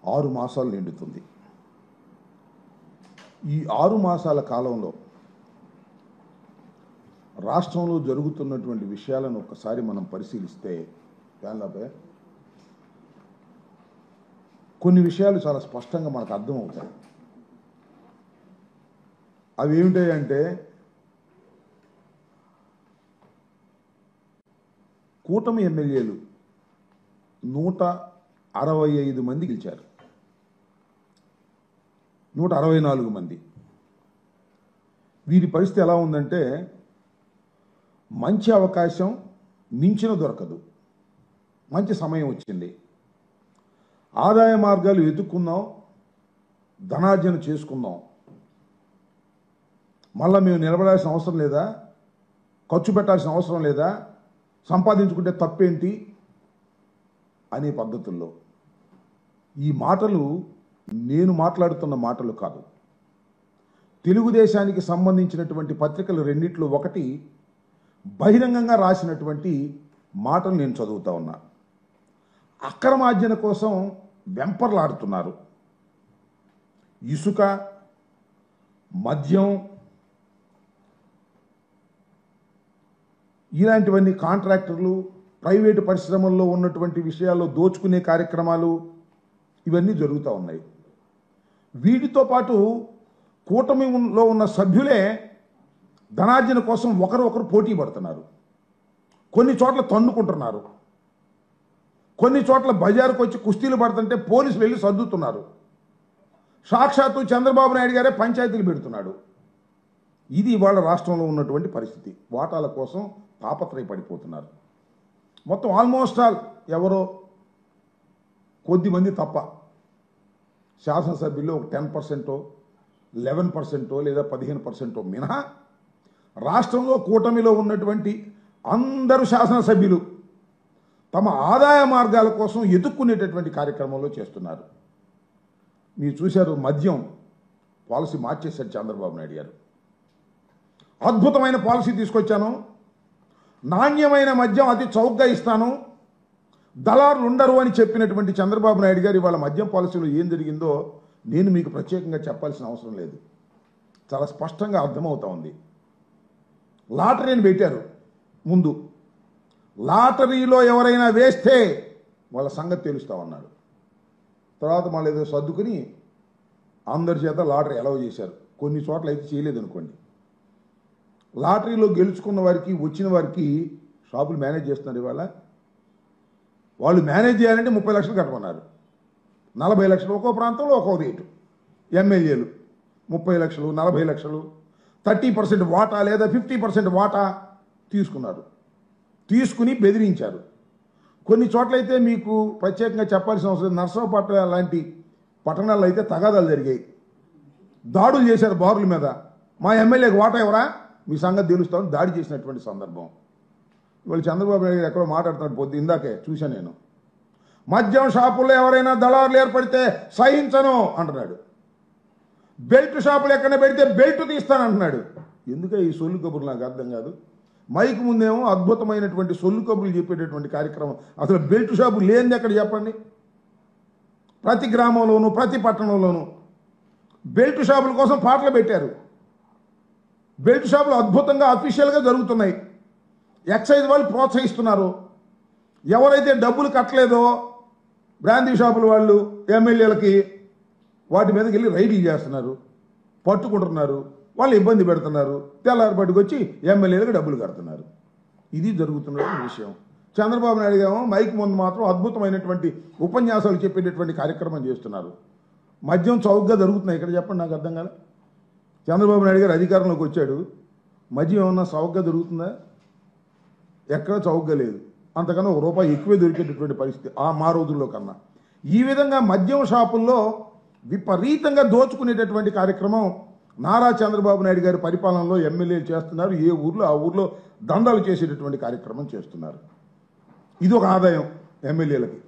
6 మాసాలు నిండుతుంది. ఈ 6 మాసాల కాలంలో రాష్ట్రంలో జరుగుతున్నటువంటి విషయాలను ఒకసారి మనం పరిశీలిస్తే కొన్ని విషయాలు చాలా స్పష్టంగా మనకు అర్థమవుతాయి. అవి ఏమిటాయంటే, కూటమి ఎమ్మెల్యేలు 165 మంది గెలిచారు, 164 మంది. వీరి పరిస్థితి ఎలా ఉందంటే, మంచి అవకాశం మించిన దొరకదు, మంచి సమయం వచ్చింది, ఆదాయ మార్గాలు వెతుక్కుందాం, ధనార్జన చేసుకుందాం, మళ్ళీ మేము నిలబడాల్సిన అవసరం లేదా, ఖర్చు పెట్టాల్సిన అవసరం లేదా, సంపాదించుకుంటే తప్పేంటి అనే పద్ధతుల్లో. ఈ మాటలు నేను మాట్లాడుతున్న మాటలు కాదు. తెలుగుదేశానికి సంబంధించినటువంటి పత్రికలు రెండిట్లో ఒకటి బహిరంగంగా రాసినటువంటి మాటలు నేను చదువుతా ఉన్నా. అక్రమార్జన కోసం వెంపర్లాడుతున్నారు. ఇసుక, మద్యం ఇలాంటివన్నీ కాంట్రాక్టర్లు, ప్రైవేటు పరిశ్రమల్లో ఉన్నటువంటి విషయాల్లో దోచుకునే కార్యక్రమాలు ఇవన్నీ జరుగుతూ ఉన్నాయి. వీటితో పాటు కూటమిలో ఉన్న సభ్యులే ధనార్జన కోసం ఒకరు పోటీ పడుతున్నారు. కొన్ని చోట్ల తన్నుకుంటున్నారు, కొన్ని చోట్ల బజారుకు వచ్చి కుస్తీలు పడుతుంటే పోలీసులు వెళ్ళి సర్దుతున్నారు. సాక్షాత్తు చంద్రబాబు నాయుడు గారే పంచాయతీలు పెడుతున్నాడు. ఇది ఇవాళ రాష్ట్రంలో ఉన్నటువంటి పరిస్థితి. వాటాల కోసం తాపత్రయపడిపోతున్నారు. మొత్తం ఆల్మోస్ట్ ఆల్ ఎవరో కొద్దిమంది తప్ప శాసనసభ్యుల్లో ఒక 10%, 11% లేదా 15% మినహా రాష్ట్రంలో కూటమిలో ఉన్నటువంటి అందరూ శాసనసభ్యులు తమ ఆదాయ మార్గాల కోసం ఎదుక్కునేటటువంటి కార్యక్రమంలో చేస్తున్నారు. మీరు చూశారు, మద్యం పాలసీ మార్చేశారు చంద్రబాబు నాయుడు గారు. అద్భుతమైన పాలసీ తీసుకొచ్చాను, నాణ్యమైన మద్యం అతి చౌకగా ఇస్తాను, దళారులు ఉండరు అని చెప్పినటువంటి చంద్రబాబు నాయుడు గారు ఇవాళ మద్యం పాలసీలో ఏం జరిగిందో నేను మీకు ప్రత్యేకంగా చెప్పాల్సిన అవసరం లేదు, చాలా స్పష్టంగా అర్థమవుతా ఉంది. లాటరీని పెట్టారు ముందు, లాటరీలో ఎవరైనా వేస్తే వాళ్ళ సంగతి తెలుస్తామన్నాడు. తర్వాత మళ్ళీ ఏదో సర్దుకుని అందరి చేత లాటరీ అలౌ చేశారు. కొన్ని చోట్ల అయితే చేయలేదనుకోండి. లాటరీలో గెలుచుకున్న వారికి, వచ్చిన వారికి షాపులు మేనేజ్ చేస్తున్నారు. ఇవాళ వాళ్ళు మేనేజ్ చేయాలంటే 30 లక్షలు కట్టమన్నారు, 40 లక్షలు, ఒక్కో ప్రాంతంలో ఒక్కో రేటు. ఎమ్మెల్యేలు 30 లక్షలు, 40 లక్షలు, 30% వాటా లేదా 50% వాటా తీసుకున్నారు. తీసుకుని బెదిరించారు. కొన్ని చోట్లయితే మీకు ప్రత్యేకంగా చెప్పాల్సిన అవసరం, నర్సరావుపేట లాంటి పట్టణాల్లో అయితే తగాదాలు జరిగాయి, దాడులు చేశారు బారుల మీద. మా ఎమ్మెల్యేకి వాటా ఎవరా, మీ సంగతి తెలుస్తామని దాడి చేసినటువంటి సందర్భం. ఇవాళ చంద్రబాబు నాయుడు ఎక్కడో మాట్లాడుతున్నాడు, పొద్దు ఇందాకే చూశాను నేను. మద్యం షాపుల్లో ఎవరైనా దళారులు ఏర్పడితే సహించను అంటున్నాడు. బెల్ట్ షాపులు ఎక్కడ పెడితే బెల్ట్ తీస్తానంటున్నాడు. ఎందుకే ఈ సొల్లు కబుర్లు నాకు అర్థం కాదు. మైక్ ముందేమో అద్భుతమైనటువంటి సొల్లు కబుర్లు చెప్పేటటువంటి కార్యక్రమం, అసలు బెల్ట్ షాపు లేనిది ఎక్కడ చెప్పండి. ప్రతి గ్రామంలోనూ ప్రతి పట్టణంలోనూ బెల్ట్ షాపుల కోసం పాటలు పెట్టారు. బెల్ట్ షాపులు అద్భుతంగా అఫీషియల్గా జరుగుతున్నాయి. ఎక్సైజ్ వాళ్ళు ప్రోత్సహిస్తున్నారు. ఎవరైతే డబ్బులు కట్టలేదో బ్రాందీ షాపుల వాళ్ళు ఎమ్మెల్యేలకి వాటి మీదకి వెళ్ళి రైడింగ్ చేస్తున్నారు, పట్టుకుంటున్నారు, వాళ్ళు ఇబ్బంది పెడుతున్నారు. తెల్లారిపాటికి వచ్చి ఎమ్మెల్యేలకు డబ్బులు కడుతున్నారు. ఇది జరుగుతున్నటువంటి విషయం. చంద్రబాబు నాయుడు గారు మైక్ ముందు మాత్రం అద్భుతమైనటువంటి ఉపన్యాసాలు చెప్పేటటువంటి కార్యక్రమం చేస్తున్నారు. మద్యం చౌకగా జరుగుతున్నాయి ఇక్కడ, చెప్పండి నాకు అర్థం కాదు. చంద్రబాబు నాయుడు గారు అధికారంలోకి వచ్చాడు, మద్యం ఏమన్నా చౌకగా దొరుకుతుందా? ఎక్కడ చౌకగా లేదు. అంతకన్నా ₹1 ఎక్కువే దొరికేటటువంటి పరిస్థితి మా రోజుల్లో కన్నా. ఈ విధంగా మద్యం షాపుల్లో విపరీతంగా దోచుకునేటటువంటి కార్యక్రమం నారా చంద్రబాబు నాయుడు గారి పరిపాలనలో ఎమ్మెల్యేలు చేస్తున్నారు. ఏ ఊర్లో ఆ ఊర్లో దందాలు చేసేటటువంటి కార్యక్రమం చేస్తున్నారు. ఇది ఒక ఆదాయం ఎమ్మెల్యేలకి.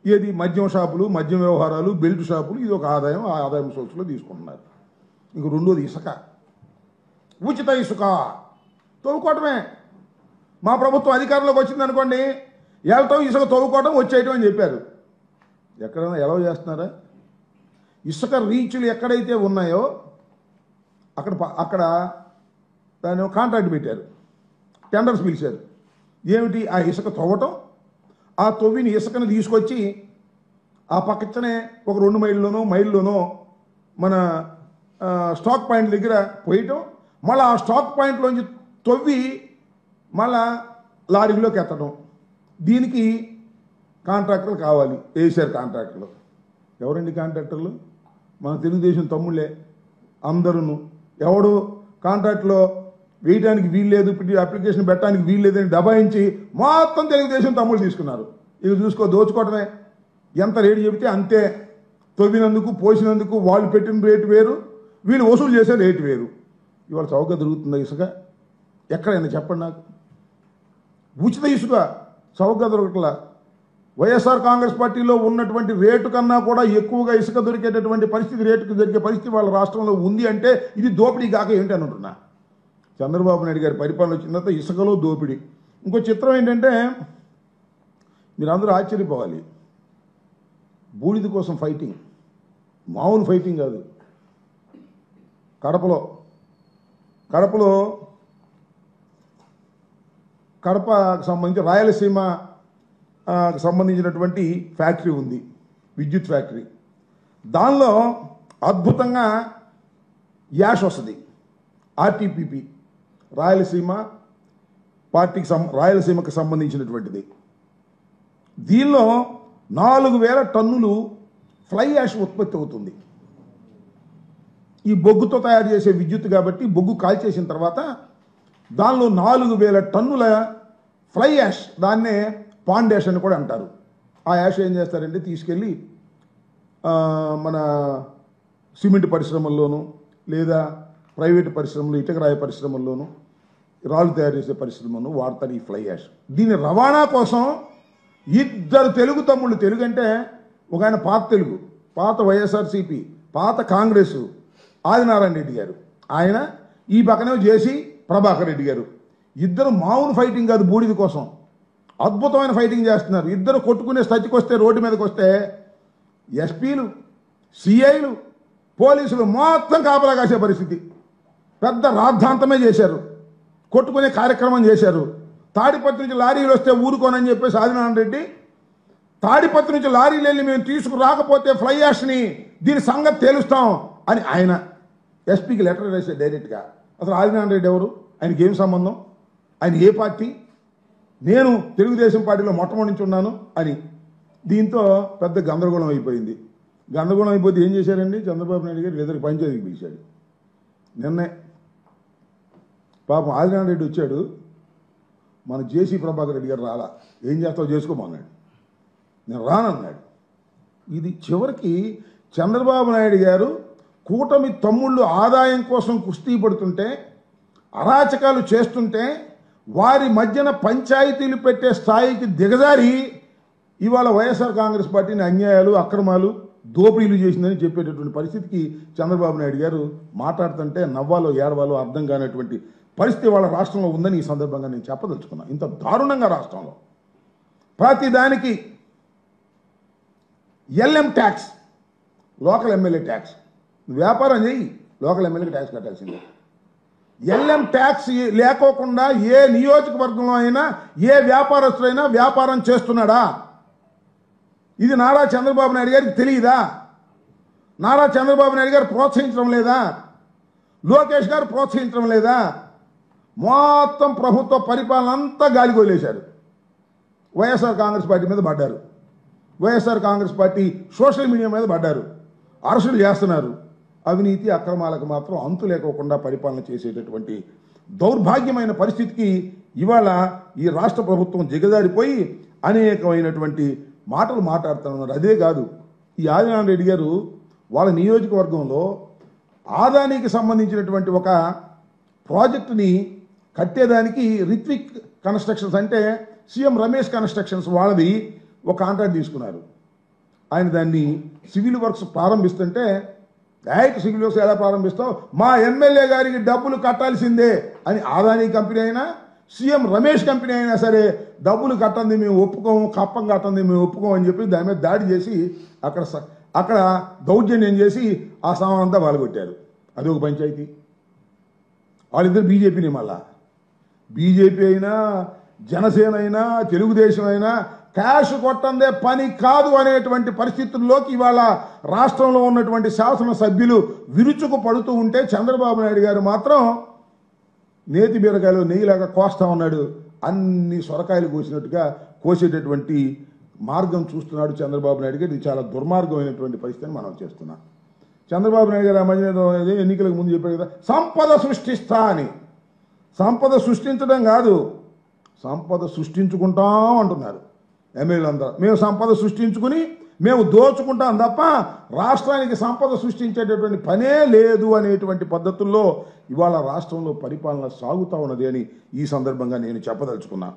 ఏది మద్యం షాపులు, మద్యం వ్యవహారాలు, బెల్ట్ షాపులు, ఇది ఒక ఆదాయం. ఆ ఆదాయం సోర్స్లో తీసుకుంటున్నారు. ఇంక రెండోది ఇసుక, ఉచిత ఇసుక తవ్వుకోవటమే. మా ప్రభుత్వం అధికారంలోకి వచ్చిందనుకోండి, వెళ్ళటం, ఇసుక తవ్వుకోవటం, వచ్చేయటం అని చెప్పారు. ఎక్కడైనా ఎలవ్ చేస్తున్నారా? ఇసుక రీచ్లు ఎక్కడైతే ఉన్నాయో అక్కడ దాన్ని కాంట్రాక్ట్ పెట్టారు, టెండర్స్ పిలిచారు. ఏమిటి? ఆ ఇసుక తవ్వటం, ఆ తవ్విని ఇసుకను తీసుకొచ్చి ఆ పక్కనే ఒక 2 మైళ్ళలోనో మన స్టాక్ పాయింట్ దగ్గర పోయటం, మళ్ళీ ఆ స్టాక్ పాయింట్లోంచి తవ్వి మళ్ళా లారీలోకి ఎత్తడం. దీనికి కాంట్రాక్టర్లు కావాలి. వేసారు కాంట్రాక్టర్లు. ఎవరండి కాంట్రాక్టర్లు? మన తెలుగుదేశం తమ్ముళ్ళే అందరూ. ఎవడు కాంట్రాక్ట్లో వేయడానికి వీల్లేదు, అప్లికేషన్ పెట్టడానికి వీల్లేదని దబాయించి మొత్తం తెలుగుదేశం తమ్ముళ్ళు తీసుకున్నారు. ఇక చూసుకో, దోచుకోవటమే. ఎంత రేటు చెబితే అంతే. తవ్వినందుకు పోసినందుకు వాళ్ళు పెట్టిన రేటు వేరు, వీళ్ళు వసూలు చేసే రేటు వేరు. ఇవాళ చౌకగా దొరుకుతుందా ఇసుక? ఎక్కడైనా చెప్పండి నాకు. ఉచిత ఇసుక చౌకగా దొరకట్లా. వైఎస్ఆర్ కాంగ్రెస్ పార్టీలో ఉన్నటువంటి రేటు కన్నా కూడా ఎక్కువగా ఇసుక దొరికేటటువంటి పరిస్థితి, రేటుకు దొరికే పరిస్థితి వాళ్ళ రాష్ట్రంలో ఉంది అంటే ఇది దోపిడీ కాక ఏంటి అని అంటున్నా. చంద్రబాబు నాయుడు గారి పరిపాలన వచ్చిన తర్వాత ఇసుకలో దోపిడీ. ఇంకో చిత్రం ఏంటంటే, మీరు అందరూ ఆశ్చర్యపోవాలి. బూడిద కోసం ఫైటింగ్, మామూలు ఫైటింగ్ కాదు. కడపకు సంబంధించి రాయలసీమ సంబంధించినటువంటి ఫ్యాక్టరీ ఉంది, విద్యుత్ ఫ్యాక్టరీ. దానిలో అద్భుతంగా యాష్ వస్తుంది, ఆర్టీపీపీ, రాయలసీమకు సంబంధించినటువంటిది. దీనిలో 4000 టన్నులు ఫ్లై యాష్ ఉత్పత్తి అవుతుంది. ఈ బొగ్గుతో తయారు చేసే విద్యుత్ కాబట్టి బొగ్గు కాల్చేసిన తర్వాత దానిలో 4000 టన్నుల ఫ్లై యాష్, దాన్నే పాండ్ యాష్ అని కూడా అంటారు. ఆ యాష్ ఏం చేస్తారంటే తీసుకెళ్ళి మన సిమెంట్ పరిశ్రమల్లోనూ లేదా ప్రైవేటు పరిశ్రమలు, ఇటుకరాయ పరిశ్రమల్లోనూ, రాళ్ళు తయారు చేసే పరిశ్రమను వాడతారు ఈ ఫ్లై యాష్. దీని రవాణా కోసం 2 తెలుగు తమ్ముళ్ళు, తెలుగు అంటే ఒక ఆయన పాత వైఎస్ఆర్సీపీ, పాత కాంగ్రెస్ ఆదినారాయణ రెడ్డి గారు, ఆయన ఈ పక్కనే జేసీ ప్రభాకర్ రెడ్డి గారు. ఇద్దరు మామూలు ఫైటింగ్ కాదు, బూడిద కోసం అద్భుతమైన ఫైటింగ్ చేస్తున్నారు. ఇద్దరు కొట్టుకునే స్థితికి వస్తే, రోడ్డు మీదకి వస్తే ఎస్పీలు, సిఐలు, పోలీసులు మొత్తం కాపలా కాసే పరిస్థితి. పెద్ద రాద్ధాంతమే చేశారు, కొట్టుకునే కార్యక్రమం చేశారు. తాడిపత్రి నుంచి లారీలు వస్తే ఊరుకోనని చెప్పేసి ఆదినారాయణ రెడ్డి, తాడిపత్రి నుంచి లారీలు వెళ్ళి మేము తీసుకురాకపోతే ఫ్లై యాష్ని దీని సంగతి తేలుస్తాం అని ఆయన ఎస్పీకి లెటర్ వేసారు డైరెక్ట్గా. అసలు ఆదినారాయణ రెడ్డి ఎవరు? ఆయనకి ఏం సంబంధం? ఆయన ఏ పార్టీ? నేను తెలుగుదేశం పార్టీలో మొట్టమొదటి నుంచి ఉన్నాను అని. దీంతో పెద్ద గందరగోళం అయిపోయింది. గందరగోళం అయిపోతే ఏం చేశారండి, చంద్రబాబు నాయుడు గారు ఇద్దరికి పంచాయతీకి పిలిచాడు. నిన్నే పాపం ఆదినారాయణ రెడ్డి వచ్చాడు, మన జేసీ ప్రభాకర్ రెడ్డి గారు రాలా. ఏం చేస్తావు చేసుకోమన్నాడు. నేను రానన్నాడు. ఇది చివరికి చంద్రబాబు నాయుడు గారు కూటమి తమ్ముళ్ళు ఆదాయం కోసం కుస్తీ పడుతుంటే, అరాచకాలు చేస్తుంటే, వారి మధ్యన పంచాయతీలు పెట్టే స్థాయికి దిగజారి ఇవాళ వైఎస్ఆర్ కాంగ్రెస్ పార్టీని అన్యాయాలు, అక్రమాలు, దోపిడీలు చేసిందని చెప్పేటటువంటి పరిస్థితికి చంద్రబాబు నాయుడు గారు మాట్లాడుతుంటే నవ్వాలో ఏడవాలో అర్థం కానటువంటి పరిస్థితి వాళ్ళ రాష్ట్రంలో ఉందని ఈ సందర్భంగా నేను చెప్పదలుచుకున్నాను. ఇంత దారుణంగా రాష్ట్రంలో ప్రతి దానికి LM tax, local MLA tax. వ్యాపారం చేయి, లోకల్ ఎమ్మెల్యేకి ట్యాక్స్ కట్టాల్సిందే. ఎల్ఎం ట్యాక్స్ లేకోకుండా ఏ నియోజకవర్గంలో అయినా ఏ వ్యాపారస్తుడైనా వ్యాపారం చేస్తున్నాడా? ఇది నారా చంద్రబాబు నాయుడు గారికి తెలియదా? నారా చంద్రబాబు నాయుడు గారు ప్రోత్సహించడం లేదా? లోకేష్ గారు ప్రోత్సహించడం లేదా? మొత్తం ప్రభుత్వ పరిపాలన అంతా గాలిగోలేశారు. వైఎస్ఆర్ కాంగ్రెస్ పార్టీ మీద పడ్డారు. YSR Congress party social media మీద పడ్డారు. అరెస్టులు చేస్తున్నారు. అవినీతి అక్రమాలకు మాత్రం అంతు లేకోకుండా పరిపాలన చేసేటటువంటి దౌర్భాగ్యమైన పరిస్థితికి ఇవాళ ఈ రాష్ట్ర ప్రభుత్వం దిగజారిపోయి అనేకమైనటువంటి మాటలు మాట్లాడుతున్నారు. అదే కాదు, ఈ ఆదినారాయణ రెడ్డి గారు వాళ్ళ నియోజకవర్గంలో ఆదానికి సంబంధించినటువంటి ఒక ప్రాజెక్టుని కట్టేదానికి రిత్విక్ కన్స్ట్రక్షన్స్ అంటే సీఎం రమేష్ కన్స్ట్రక్షన్స్ వాళ్ళది ఒక కాంట్రాక్ట్ తీసుకున్నారు. ఆయన దాన్ని సివిల్ వర్క్స్ ప్రారంభిస్తుంటే, డైరెక్ట్ సివిల్ వర్క్స్ ఎలా ప్రారంభిస్తావు, మా ఎమ్మెల్యే గారికి డబ్బులు కట్టాల్సిందే అని ఆదాని కంపెనీ అయినా సీఎం రమేష్ కంపెనీ అయినా సరే డబ్బులు కట్టండి మేము ఒప్పుకోము, కప్పం కట్టండి మేము ఒప్పుకోము అని చెప్పి దాని మీద దాడి చేసి అక్కడ దౌర్జన్యం చేసి ఆ సామాన్ అంతా వాళ్ళగొట్టారు. అది ఒక పంచాయతీ. వాళ్ళిద్దరు బీజేపీని, మళ్ళా బీజేపీ అయినా జనసేన అయినా తెలుగుదేశం అయినా క్యాష్ కొట్టందే పని కాదు అనేటువంటి పరిస్థితుల్లోకి ఇవాళ రాష్ట్రంలో ఉన్నటువంటి శాసనసభ్యులు విరుచుకు పడుతూ ఉంటే చంద్రబాబు నాయుడు గారు మాత్రం నేతి బీరకాయలు నెయ్యిలాగా కోస్తా ఉన్నాడు. అన్ని సొరకాయలు కోసినట్టుగా కోసేటటువంటి మార్గం చూస్తున్నాడు చంద్రబాబు నాయుడు గారు. ఇది చాలా దుర్మార్గమైనటువంటి పరిస్థితిని మనం చేస్తున్నాం. చంద్రబాబు నాయుడు గారు ఆ మధ్య ఎన్నికలకు ముందు చెప్పారు కదా, సంపద సృష్టిస్తా అని. సంపద సృష్టించడం కాదు, సంపద సృష్టించుకుంటాం అంటున్నారు ఎమ్మెల్యేలందరూ. మేము సంపద సృష్టించుకుని మేము దోచుకుంటాం తప్ప రాష్ట్రానికి సంపద సృష్టించేటటువంటి పనే లేదు అనేటువంటి పద్ధతుల్లో ఇవాళ రాష్ట్రంలో పరిపాలన సాగుతూ ఉన్నది అని ఈ సందర్భంగా నేను చెప్పదలుచుకున్నాను.